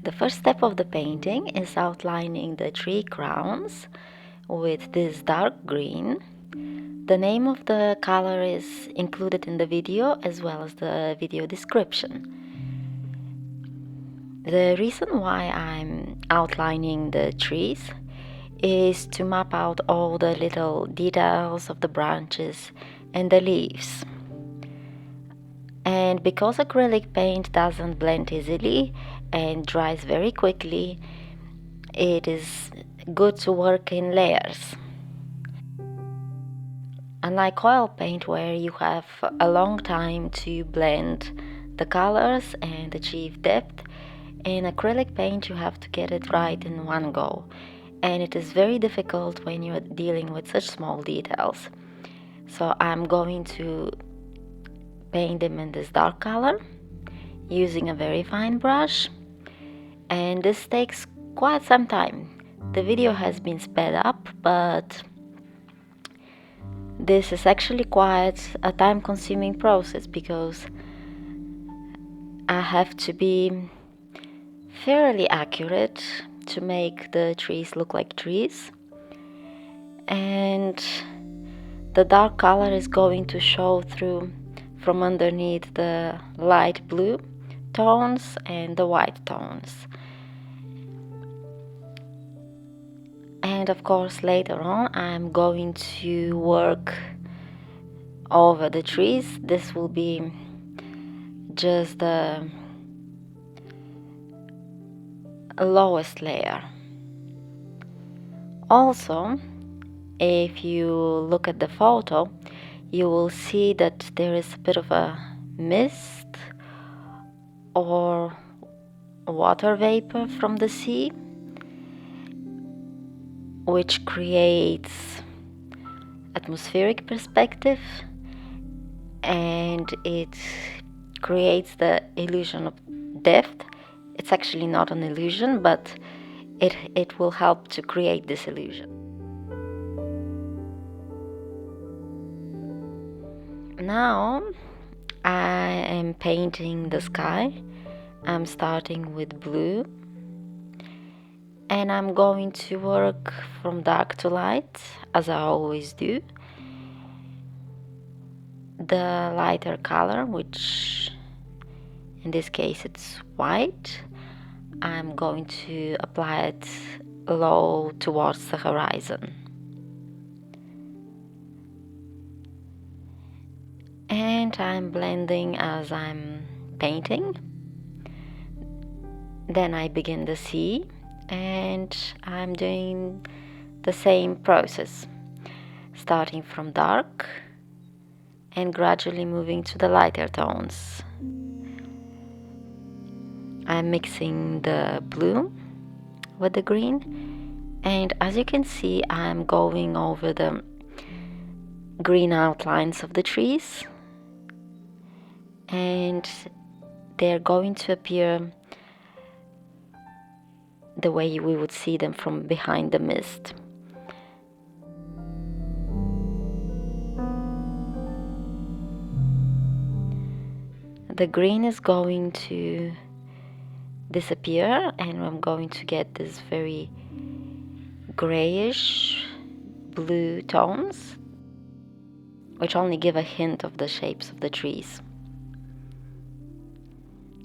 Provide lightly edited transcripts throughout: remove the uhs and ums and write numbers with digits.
The first step of the painting is outlining the tree crowns with this dark green. The name of the color is included in the video as well as the video description. The reason why I'm outlining the trees is to map out all the little details of the branches and the leaves. And because acrylic paint doesn't blend easily and dries very quickly, it is good to work in layers. Unlike oil paint, where you have a long time to blend the colors and achieve depth, in acrylic paint you have to get it right in one go, and it is very difficult when you're dealing with such small details. So I'm going to paint them in this dark color using a very fine brush, and this takes quite some time. The video has been sped up, but this is actually quite a time-consuming process because I have to be fairly accurate to make the trees look like trees, and the dark color is going to show through from underneath the light blue tones and the white tones. And of course later on I'm going to work over the trees. This will be just the lowest layer. Also, if you look at the photo, you will see that there is a bit of a mist or water vapor from the sea, which creates atmospheric perspective, and it creates the illusion of depth. It's actually not an illusion, but it will help to create this illusion. Now I am painting the sky. I'm starting with blue, and I'm going to work from dark to light, as I always do. The lighter color, which in this case it's white, I'm going to apply it low towards the horizon. And I'm blending as I'm painting. Then I begin the sea, and I'm doing the same process, starting from dark and gradually moving to the lighter tones. I'm mixing the blue with the green, and as you can see, I'm going over the green outlines of the trees, and they're going to appear the way we would see them from behind the mist. The green is going to disappear, and I'm going to get this very grayish blue tones, which only give a hint of the shapes of the trees.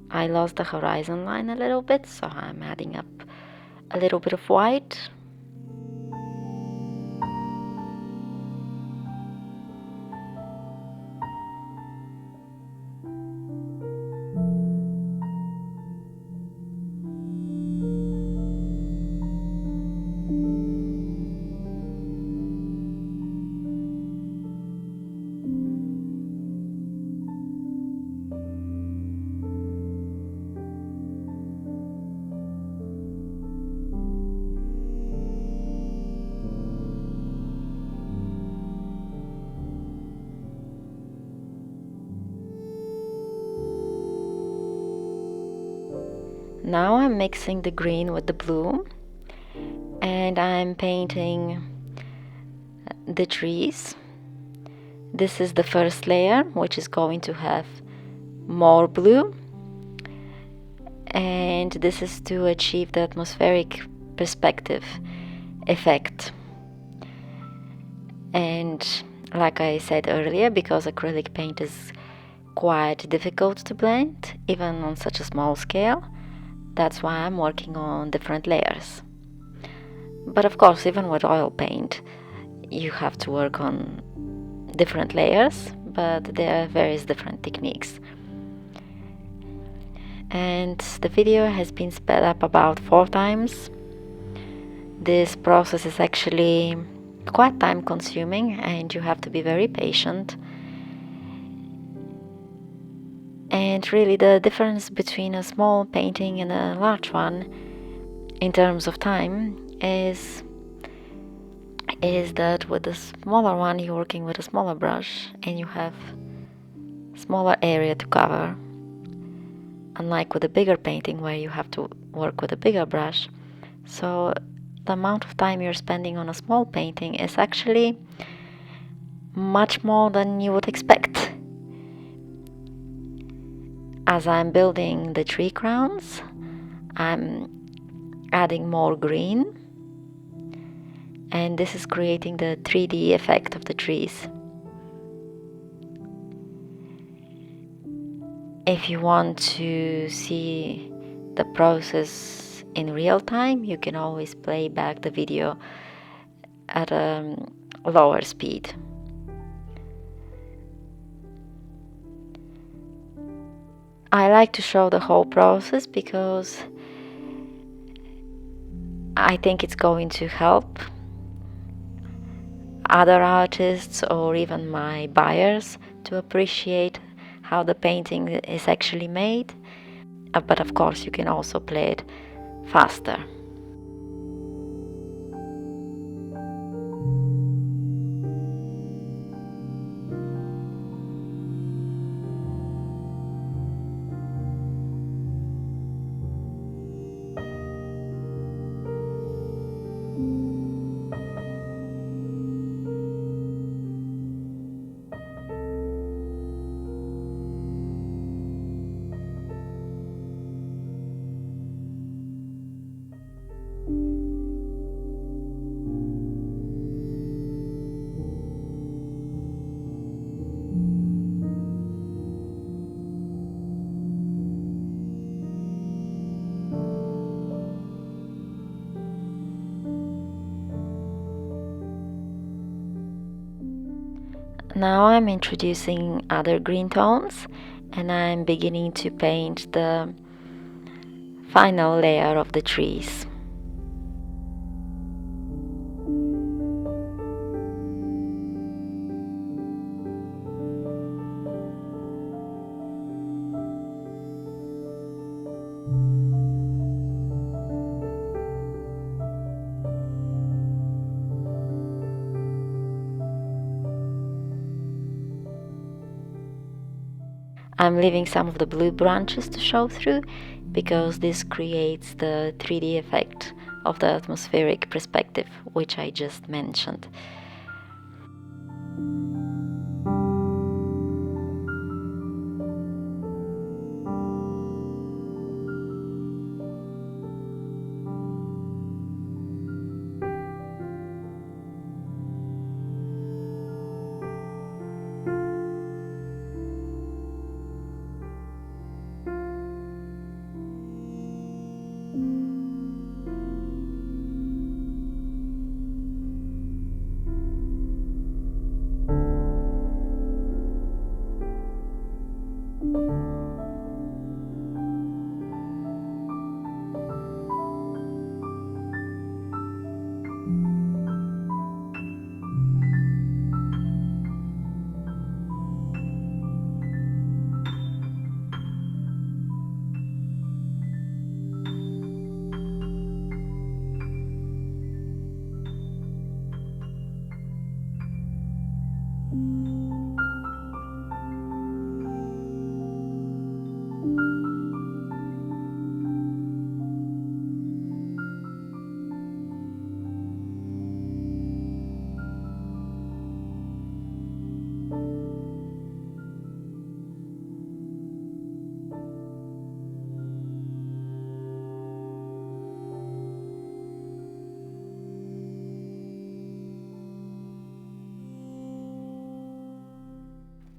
I lost the horizon line a little bit, so I'm adding up a little bit of white. Now I'm mixing the green with the blue, and I'm painting the trees. This is the first layer, which is going to have more blue, and this is to achieve the atmospheric perspective effect. And like I said earlier, because acrylic paint is quite difficult to blend, even on such a small scale, that's why I'm working on different layers. But of course, even with oil paint, you have to work on different layers, but there are various different techniques. And the video has been sped up about 4 times. This process is actually quite time consuming and you have to be very patient. And really the difference between a small painting and a large one in terms of time is that with the smaller one you're working with a smaller brush and you have smaller area to cover, unlike with a bigger painting where you have to work with a bigger brush. So the amount of time you're spending on a small painting is actually much more than you would expect. As I'm building the tree crowns, I'm adding more green, and this is creating the 3D effect of the trees. If you want to see the process in real time, you can always play back the video at a lower speed. I like to show the whole process because I think it's going to help other artists or even my buyers to appreciate how the painting is actually made. But of course you can also play it faster. Now I'm introducing other green tones and I'm beginning to paint the final layer of the trees. I'm leaving some of the blue branches to show through because this creates the 3D effect of the atmospheric perspective, which I just mentioned.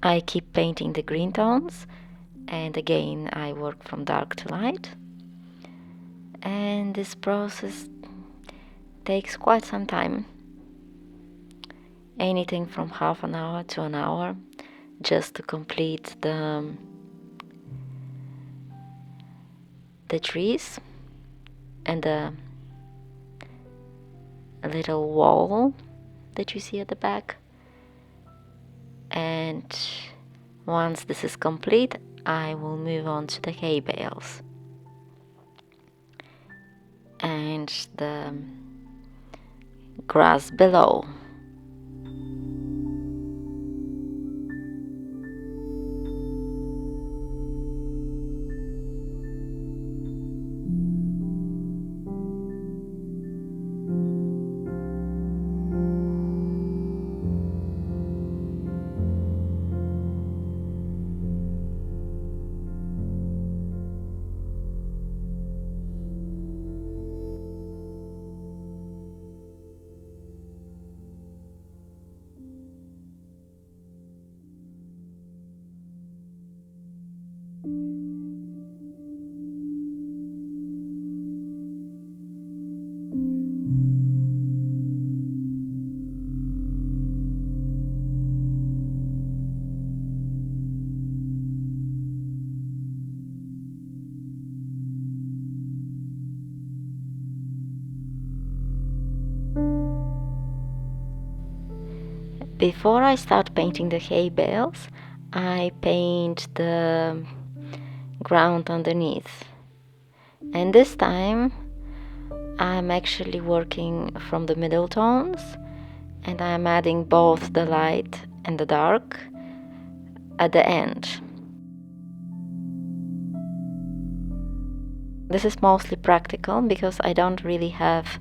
I keep painting the green tones, and again I work from dark to light, and this process takes quite some time, anything from half an hour to an hour, just to complete the trees and the little wall that you see at the back. And once this is complete, I will move on to the hay bales and the grass below. Before I start painting the hay bales, I paint the ground underneath. And this time I'm actually working from the middle tones, and I'm adding both the light and the dark at the end. This is mostly practical because I don't really have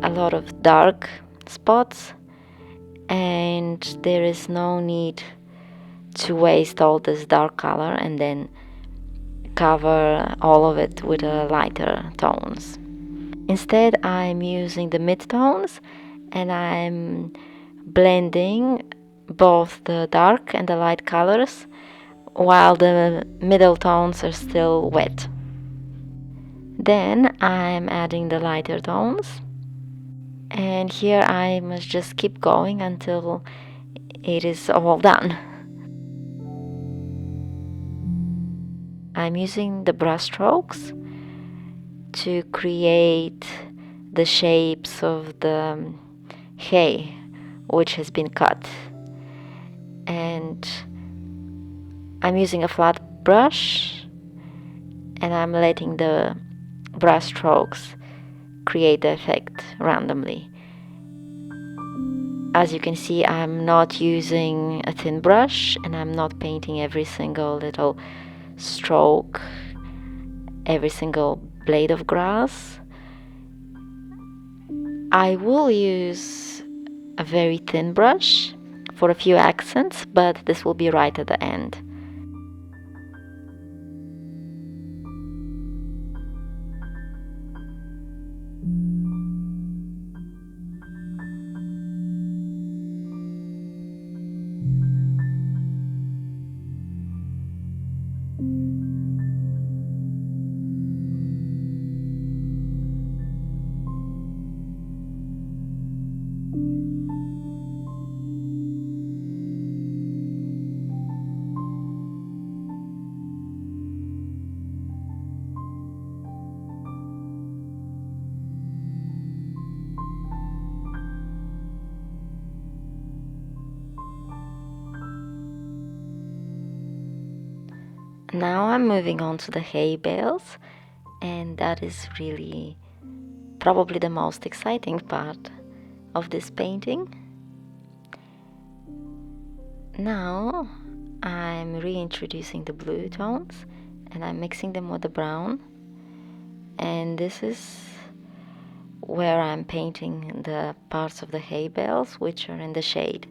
a lot of dark spots, and there is no need to waste all this dark color and then cover all of it with lighter tones. Instead, I'm using the mid-tones and I'm blending both the dark and the light colors while the middle tones are still wet. Then I'm adding the lighter tones, and here I must just keep going until it is all done. I'm using the brush strokes to create the shapes of the hay which has been cut, and I'm using a flat brush and I'm letting the brush strokes create the effect randomly. As you can see, I'm not using a thin brush and I'm not painting every single little stroke, every single blade of grass. I will use a very thin brush for a few accents, but this will be right at the end. Now I'm moving on to the hay bales, and that is really probably the most exciting part of this painting. Now I'm reintroducing the blue tones and I'm mixing them with the brown, and this is where I'm painting the parts of the hay bales which are in the shade.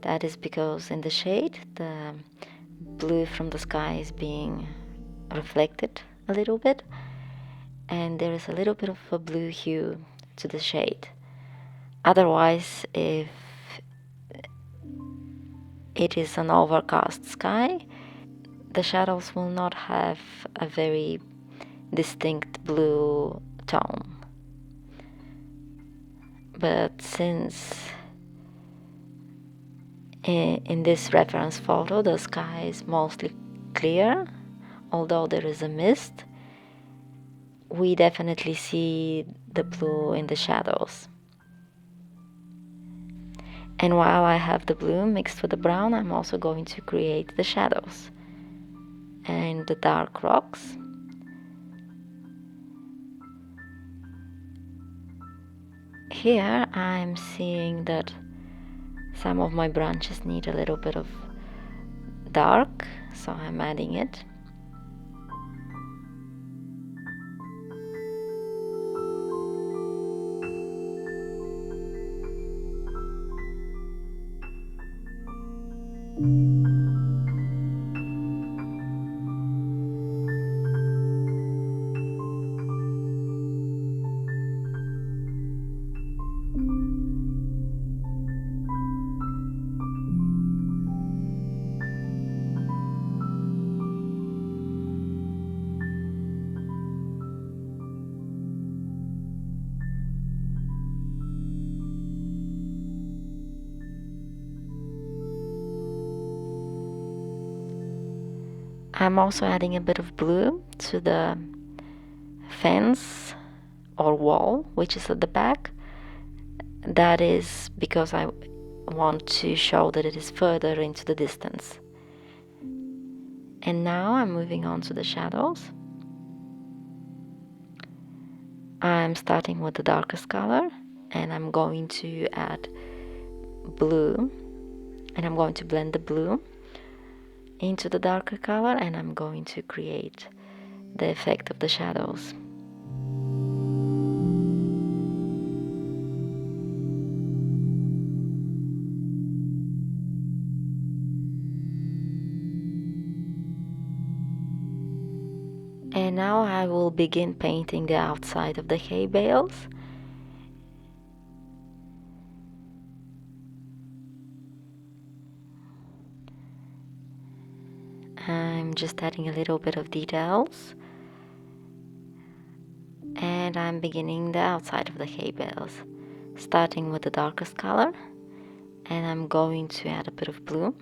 That is because in the shade the blue from the sky is being reflected a little bit, and there is a little bit of a blue hue to the shade. Otherwise, if it is an overcast sky, the shadows will not have a very distinct blue tone. But since in this reference photo the sky is mostly clear, although there is a mist, we definitely see the blue in the shadows. And while I have the blue mixed with the brown, I'm also going to create the shadows and the dark rocks. Here I'm seeing that some of my branches need a little bit of dark, so I'm adding it. I'm also adding a bit of blue to the fence or wall, which is at the back. That is because I want to show that it is further into the distance. And now I'm moving on to the shadows. I'm starting with the darkest color, and I'm going to add blue, and I'm going to blend the blue into the darker color, and I'm going to create the effect of the shadows. And now I will begin painting the outside of the hay bales. I'm just adding a little bit of details, and I'm beginning the outside of the hay bales, starting with the darkest color, and I'm going to add a bit of blue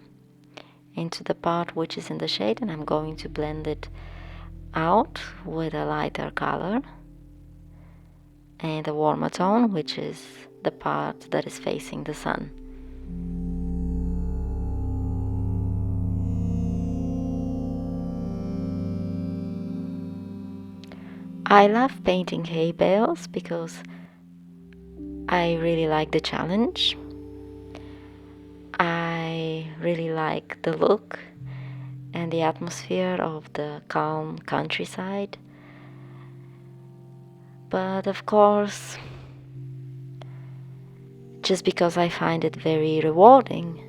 into the part which is in the shade, and I'm going to blend it out with a lighter color and a warmer tone, which is the part that is facing the sun. I love painting hay bales because I really like the challenge. I really like the look and the atmosphere of the calm countryside. But of course, just because I find it very rewarding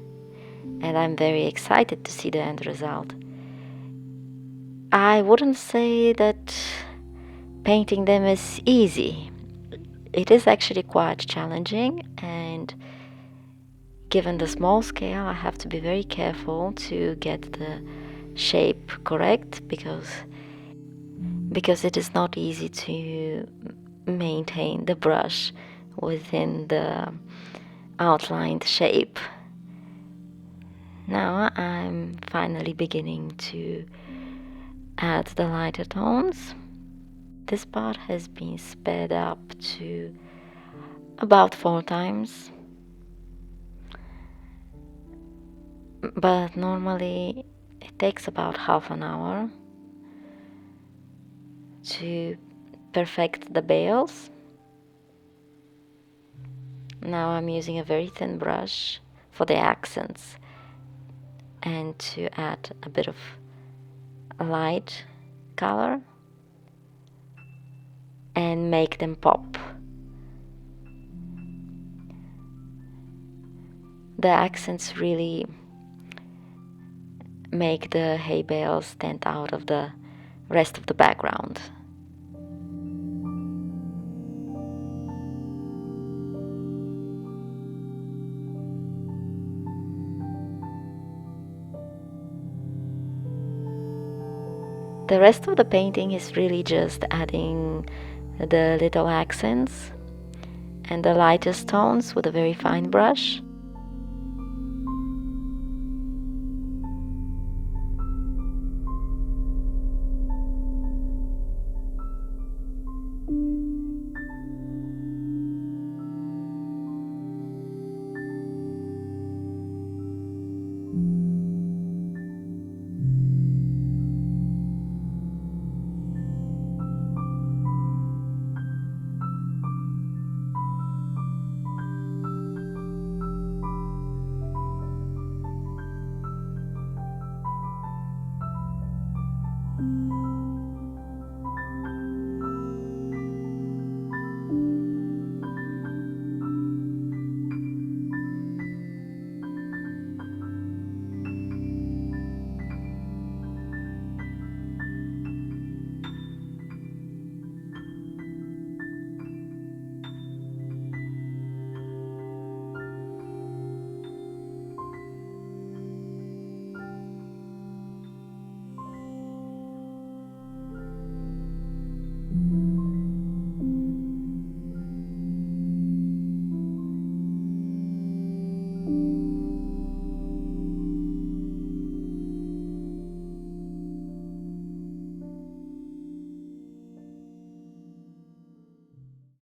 and I'm very excited to see the end result, I wouldn't say that painting them is easy. It is actually quite challenging, and given the small scale, I have to be very careful to get the shape correct because it is not easy to maintain the brush within the outlined shape. Now I'm finally beginning to add the lighter tones. This part has been sped up to about 4 times, but normally it takes about half an hour to perfect the bales. Now I'm using a very thin brush for the accents and to add a bit of light color and make them pop. The accents really make the hay bales stand out of the rest of the background. The rest of the painting is really just adding the little accents and the lightest tones with a very fine brush.